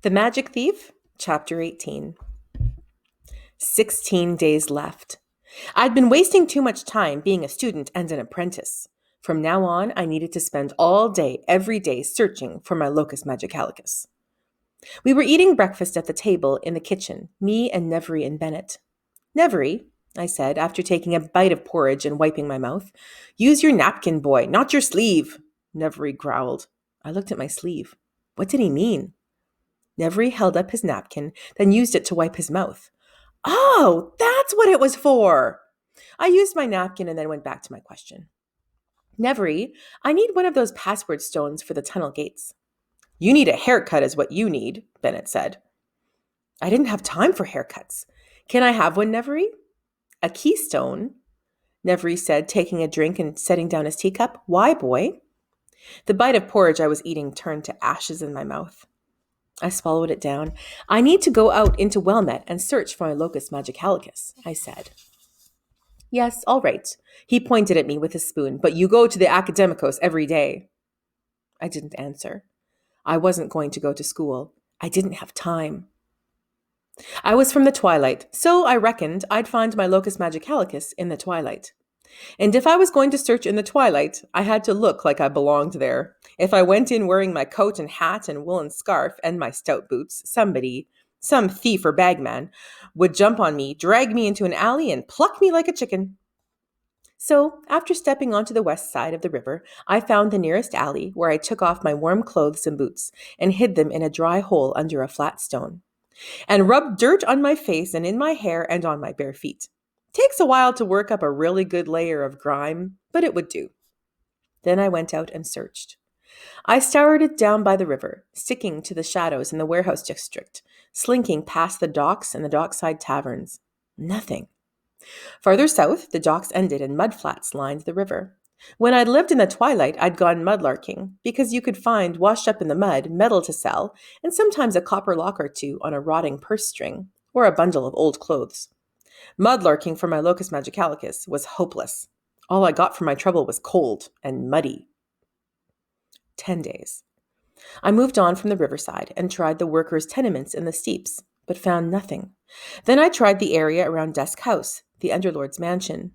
The Magic Thief, Chapter 18. 16 days left. I'd been wasting too much time being a student and an apprentice. From now on, I needed to spend all day, every day, searching for my locus magicalicus. We were eating breakfast at the table in the kitchen, me and Nevery and Bennett. Nevery, I said, after taking a bite of porridge and wiping my mouth, use your napkin, boy, not your sleeve. Nevery growled. I looked at my sleeve. What did he mean? Nevery held up his napkin, then used it to wipe his mouth. Oh, that's what it was for! I used my napkin and then went back to my question. Nevery, I need one of those password stones for the tunnel gates. You need a haircut is what you need, Bennett said. I didn't have time for haircuts. Can I have one, Nevery? A keystone, Nevery said, taking a drink and setting down his teacup. Why, boy? The bite of porridge I was eating turned to ashes in my mouth. I swallowed it down. I need to go out into Wellmet and search for my locus magicalicus, I said. Yes, all right. He pointed at me with his spoon, but you go to the academicos every day. I didn't answer. I wasn't going to go to school. I didn't have time. I was from the twilight, so I reckoned I'd find my locus magicalicus in the twilight. And if I was going to search in the twilight, I had to look like I belonged there. If I went in wearing my coat and hat and woolen scarf and my stout boots, some thief or bagman, would jump on me, drag me into an alley, and pluck me like a chicken. So, after stepping onto the west side of the river, I found the nearest alley where I took off my warm clothes and boots and hid them in a dry hole under a flat stone, and rubbed dirt on my face and in my hair and on my bare feet. Takes a while to work up a really good layer of grime, but it would do. Then I went out and searched. I scoured it down by the river, sticking to the shadows in the warehouse district, slinking past the docks and the dockside taverns. Nothing. Farther south, the docks ended and mudflats lined the river. When I'd lived in the twilight, I'd gone mudlarking, because you could find, washed up in the mud, metal to sell, and sometimes a copper lock or two on a rotting purse string, or a bundle of old clothes. Mudlarking for my locus magicalicus was hopeless. All I got for my trouble was cold and muddy. 10 days. I moved on from the riverside and tried the workers' tenements in the steeps, but found nothing. Then I tried the area around Desk House, the Underlord's mansion.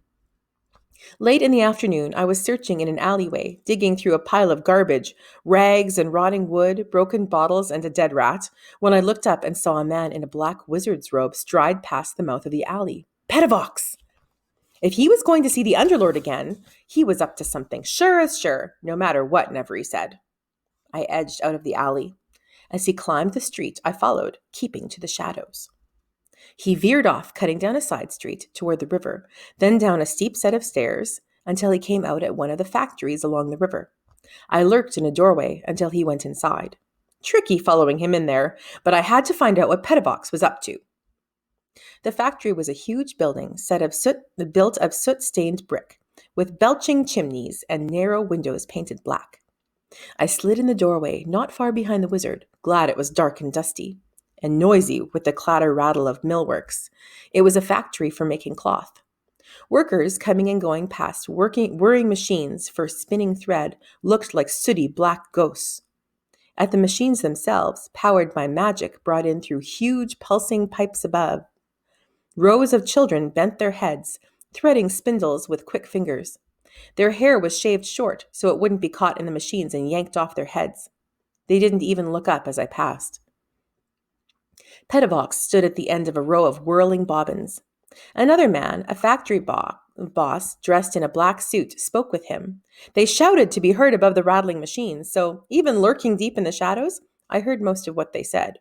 Late in the afternoon, I was searching in an alleyway, digging through a pile of garbage, rags and rotting wood, broken bottles, and a dead rat, when I looked up and saw a man in a black wizard's robe stride past the mouth of the alley. Petavox! If he was going to see the Underlord again, he was up to something, sure as sure, no matter what Nevery said. I edged out of the alley. As he climbed the street, I followed, keeping to the shadows. He veered off, cutting down a side street toward the river, then down a steep set of stairs until he came out at one of the factories along the river. I lurked in a doorway until he went inside. Tricky following him in there, but I had to find out what Petavox was up to. The factory was a huge building built of soot-stained brick, with belching chimneys and narrow windows painted black. I slid in the doorway, not far behind the wizard, glad it was dark and dusty, and noisy with the clatter-rattle of millworks. It was a factory for making cloth. Workers coming and going past whirring machines for spinning thread looked like sooty black ghosts. At the machines themselves, powered by magic brought in through huge pulsing pipes above, rows of children bent their heads, threading spindles with quick fingers. Their hair was shaved short so it wouldn't be caught in the machines and yanked off their heads. They didn't even look up as I passed. Petavox stood at the end of a row of whirling bobbins. Another man, a factory boss, dressed in a black suit, spoke with him. They shouted to be heard above the rattling machines, so even lurking deep in the shadows, I heard most of what they said.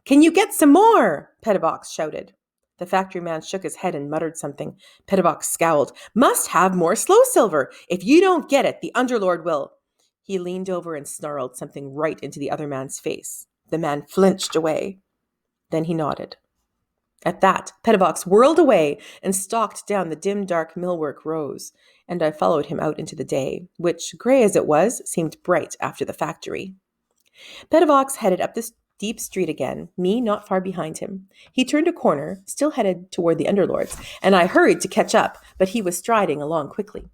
"Can you get some more?" Petavox shouted. The factory man shook his head and muttered something. Petavox scowled. "Must have more slow silver. If you don't get it, the Underlord will." He leaned over and snarled something right into the other man's face. The man flinched away. Then he nodded. At that, Petavox whirled away and stalked down the dim, dark millwork rows, and I followed him out into the day, which, gray as it was, seemed bright after the factory. Petavox headed up the deep street again, me not far behind him. He turned a corner, still headed toward the Underlords, and I hurried to catch up, but he was striding along quickly.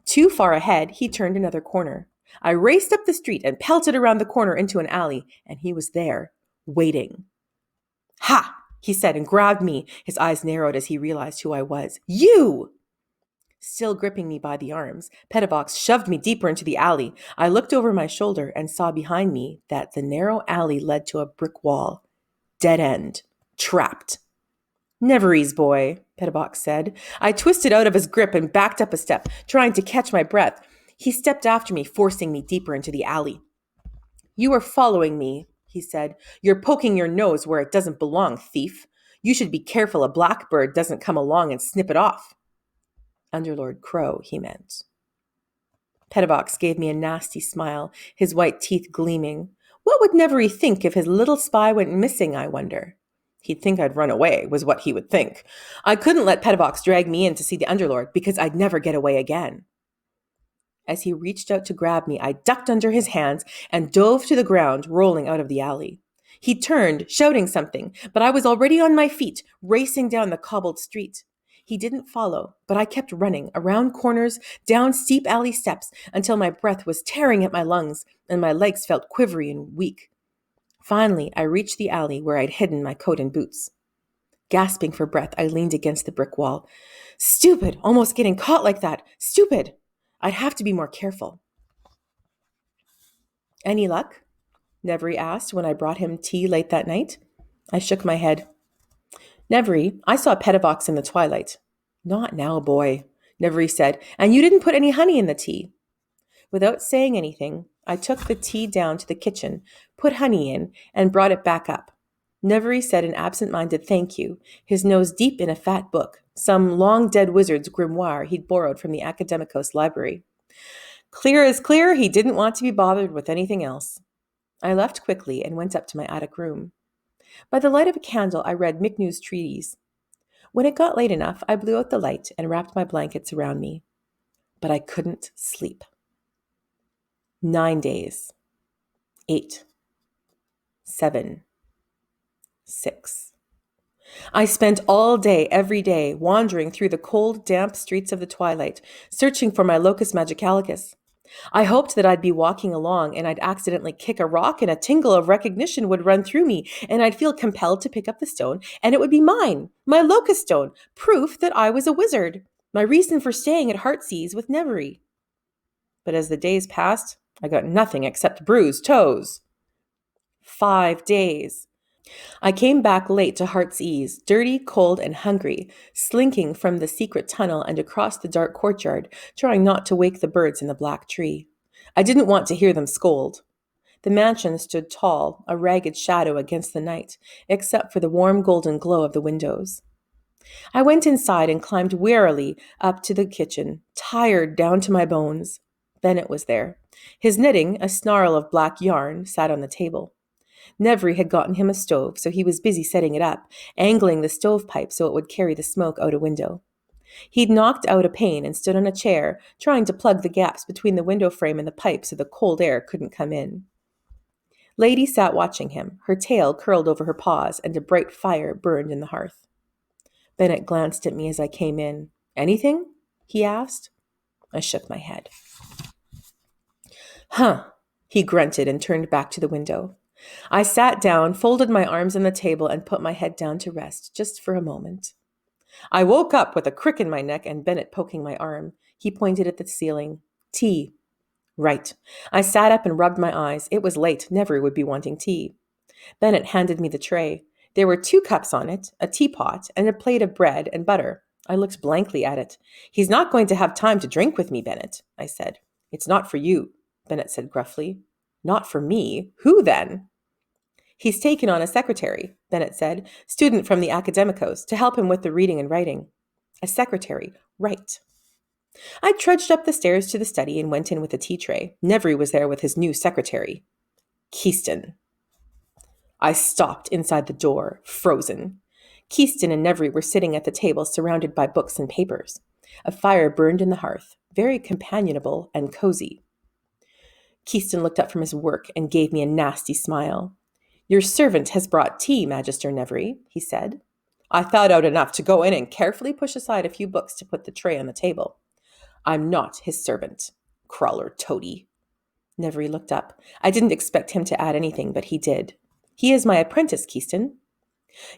Too far ahead, he turned another corner. I raced up the street and pelted around the corner into an alley, and he was there, waiting. "Ha!" he said and grabbed me. His eyes narrowed as he realized who I was. "You!" Still gripping me by the arms, Pettibox shoved me deeper into the alley. I looked over my shoulder and saw behind me that the narrow alley led to a brick wall. Dead end. Trapped. "Never ease, boy," Pettibox said. I twisted out of his grip and backed up a step, trying to catch my breath. He stepped after me, forcing me deeper into the alley. "You are following me," he said. "You're poking your nose where it doesn't belong, thief. You should be careful a blackbird doesn't come along and snip it off." Underlord Crow, he meant. Pettibox gave me a nasty smile, his white teeth gleaming. What would Nevery think if his little spy went missing, I wonder? He'd think I'd run away, was what he would think. I couldn't let Pettibox drag me in to see the Underlord, because I'd never get away again. As he reached out to grab me, I ducked under his hands and dove to the ground, rolling out of the alley. He turned, shouting something, but I was already on my feet, racing down the cobbled street. He didn't follow, but I kept running, around corners, down steep alley steps, until my breath was tearing at my lungs and my legs felt quivery and weak. Finally, I reached the alley where I'd hidden my coat and boots. Gasping for breath, I leaned against the brick wall. Stupid, almost getting caught like that. Stupid. I'd have to be more careful. "Any luck?" Nevery asked when I brought him tea late that night. I shook my head. "Nevery, I saw Pettibox in the twilight." "Not now, boy," Nevery said, "and you didn't put any honey in the tea." Without saying anything, I took the tea down to the kitchen, put honey in, and brought it back up. Nevery said an absent-minded thank you, his nose deep in a fat book, some long-dead wizard's grimoire he'd borrowed from the Academicos library. Clear as clear, he didn't want to be bothered with anything else. I left quickly and went up to my attic room. By the light of a candle, I read Micnew's treatise. When it got late enough, I blew out the light and wrapped my blankets around me. But I couldn't sleep. 9 days. 8. 7. 6. I spent all day, every day, wandering through the cold, damp streets of the twilight, searching for my locus magicalicus. I hoped that I'd be walking along and I'd accidentally kick a rock and a tingle of recognition would run through me and I'd feel compelled to pick up the stone and it would be mine, my locust stone, proof that I was a wizard, my reason for staying at Heartsease with Nevery. But as the days passed, I got nothing except bruised toes. 5 days. I came back late to Heartsease, dirty, cold, and hungry, slinking from the secret tunnel and across the dark courtyard, trying not to wake the birds in the black tree. I didn't want to hear them scold. The mansion stood tall, a ragged shadow against the night, except for the warm golden glow of the windows. I went inside and climbed wearily up to the kitchen, tired down to my bones. Bennett was there. His knitting, a snarl of black yarn, sat on the table. Nevery had gotten him a stove, so he was busy setting it up, angling the stovepipe so it would carry the smoke out a window. He'd knocked out a pane and stood on a chair, trying to plug the gaps between the window frame and the pipe so the cold air couldn't come in. Lady sat watching him, her tail curled over her paws, and a bright fire burned in the hearth. Bennett glanced at me as I came in. "Anything?" he asked. I shook my head. "Huh," he grunted and turned back to the window. I sat down, folded my arms on the table, and put my head down to rest, just for a moment. I woke up with a crick in my neck and Bennett poking my arm. He pointed at the ceiling. "Tea." "Right." I sat up and rubbed my eyes. It was late. Nevery would be wanting tea. Bennett handed me the tray. There were 2 cups on it, a teapot, and a plate of bread and butter. I looked blankly at it. "He's not going to have time to drink with me, Bennett," I said. "It's not for you," Bennett said gruffly. "Not for me? Who then?" "He's taken on a secretary," Bennett said, "student from the Academicos, to help him with the reading and writing." A secretary, right. I trudged up the stairs to the study and went in with a tea tray. Nevery was there with his new secretary. Keyston. I stopped inside the door, frozen. Keyston and Nevery were sitting at the table surrounded by books and papers. A fire burned in the hearth, very companionable and cozy. Keyston looked up from his work and gave me a nasty smile. "Your servant has brought tea, Magister Nevery," he said. I thought out enough to go in and carefully push aside a few books to put the tray on the table. "I'm not his servant, crawler toady." Nevery looked up. I didn't expect him to add anything, but he did. He is my apprentice, Keyston.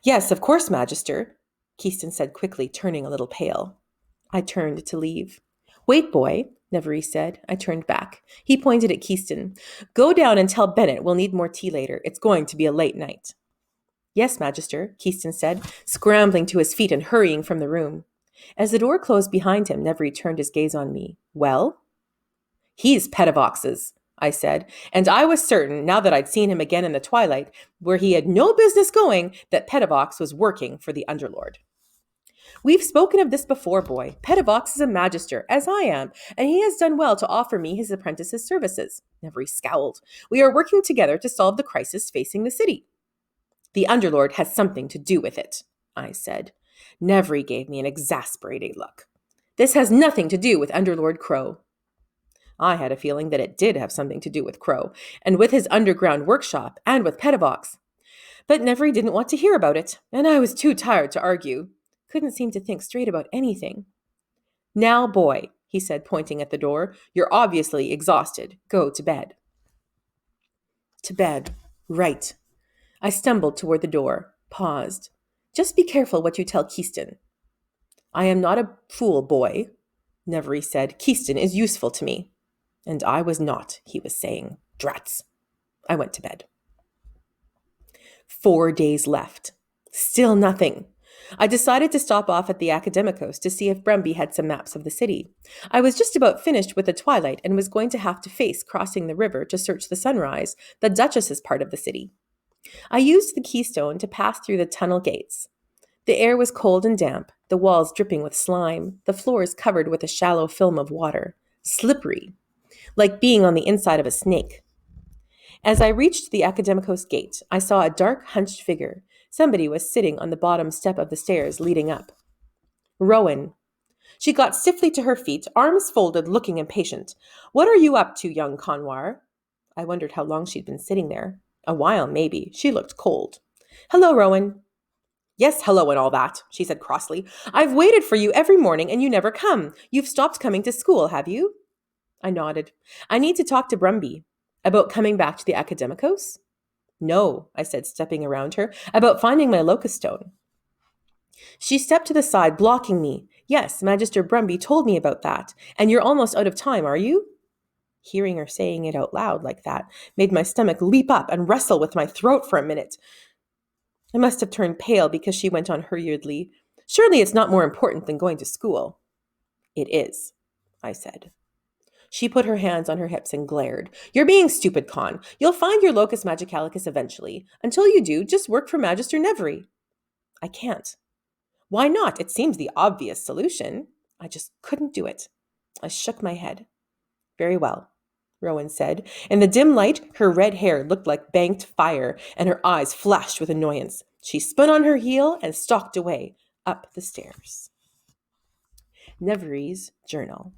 Yes, of course, Magister, Keyston said quickly, turning a little pale. I turned to leave. Wait, boy, Nevery said. I turned back. He pointed at Keyston. Go down and tell Bennett we'll need more tea later. It's going to be a late night. Yes, Magister, Keyston said, scrambling to his feet and hurrying from the room. As the door closed behind him, Nevery turned his gaze on me. Well? He's Pettivox's, I said, and I was certain, now that I'd seen him again in the twilight, where he had no business going, that Pettivox was working for the Underlord. We've spoken of this before, boy. Pettivox is a magister, as I am, and he has done well to offer me his apprentice's services. Nevery scowled. We are working together to solve the crisis facing the city. The Underlord has something to do with it, I said. Nevery gave me an exasperated look. This has nothing to do with Underlord Crow. I had a feeling that it did have something to do with Crow, and with his underground workshop, and with Pettivox. But Nevery didn't want to hear about it, and I was too tired to argue. Couldn't seem to think straight about anything. Now, boy, he said, pointing at the door, you're obviously exhausted. Go to bed. To bed. Right. I stumbled toward the door, paused. Just be careful what you tell Keyston. I am not a fool, boy, Nevery said. Keyston is useful to me. And I was not, he was saying. Drats. I went to bed. 4 days left. Still nothing. I decided to stop off at the Academicos to see if Brumby had some maps of the city. I was just about finished with the twilight and was going to have to face crossing the river to search the sunrise, the Duchess's part of the city. I used the keystone to pass through the tunnel gates. The air was cold and damp, the walls dripping with slime, the floors covered with a shallow film of water, slippery, like being on the inside of a snake. As I reached the Academicos gate, I saw a dark, hunched figure. Somebody was sitting on the bottom step of the stairs leading up. Rowan. She got stiffly to her feet, arms folded, looking impatient. What are you up to, young Conwar? I wondered how long she'd been sitting there. A while, maybe. She looked cold. Hello, Rowan. Yes, hello and all that, she said crossly. I've waited for you every morning and you never come. You've stopped coming to school, have you? I nodded. I need to talk to Brumby. About coming back to the Academicos? No, I said, stepping around her. About finding my locust stone. She stepped to the side, blocking me. Yes, Magister Brumby told me about that. And you're almost out of time, are you? Hearing her saying it out loud like that made my stomach leap up and wrestle with my throat for a minute. I must have turned pale because she went on hurriedly. Surely it's not more important than going to school. It is, I said. She put her hands on her hips and glared. You're being stupid, Con. You'll find your locus magicalicus eventually. Until you do, just work for Magister Nevery. I can't. Why not? It seems the obvious solution. I just couldn't do it. I shook my head. Very well, Rowan said. In the dim light, her red hair looked like banked fire, and her eyes flashed with annoyance. She spun on her heel and stalked away, up the stairs. Nevery's Journal.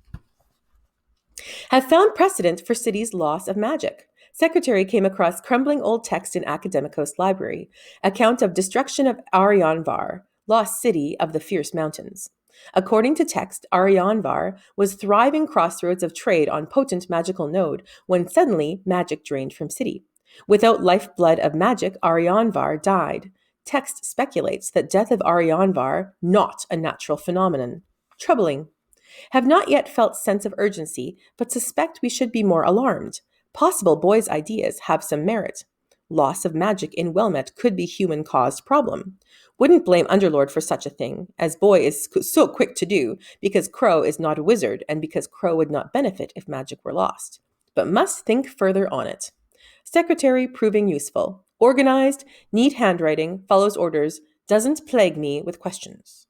Have found precedent for city's loss of magic. Secretary came across crumbling old text in Academicos library. Account of destruction of Arianvar, lost city of the fierce mountains. According to text, Arianvar was thriving crossroads of trade on potent magical node when suddenly magic drained from city. Without lifeblood of magic, Arianvar died. Text speculates that death of Arianvar not a natural phenomenon. Troubling. Have not yet felt sense of urgency, but suspect we should be more alarmed. Possible boys' ideas have some merit. Loss of magic in Wilmette could be human-caused problem. Wouldn't blame Underlord for such a thing, as boy is so quick to do, because Crow is not a wizard, and because Crow would not benefit if magic were lost. But must think further on it. Secretary proving useful. Organized, neat handwriting, follows orders, doesn't plague me with questions.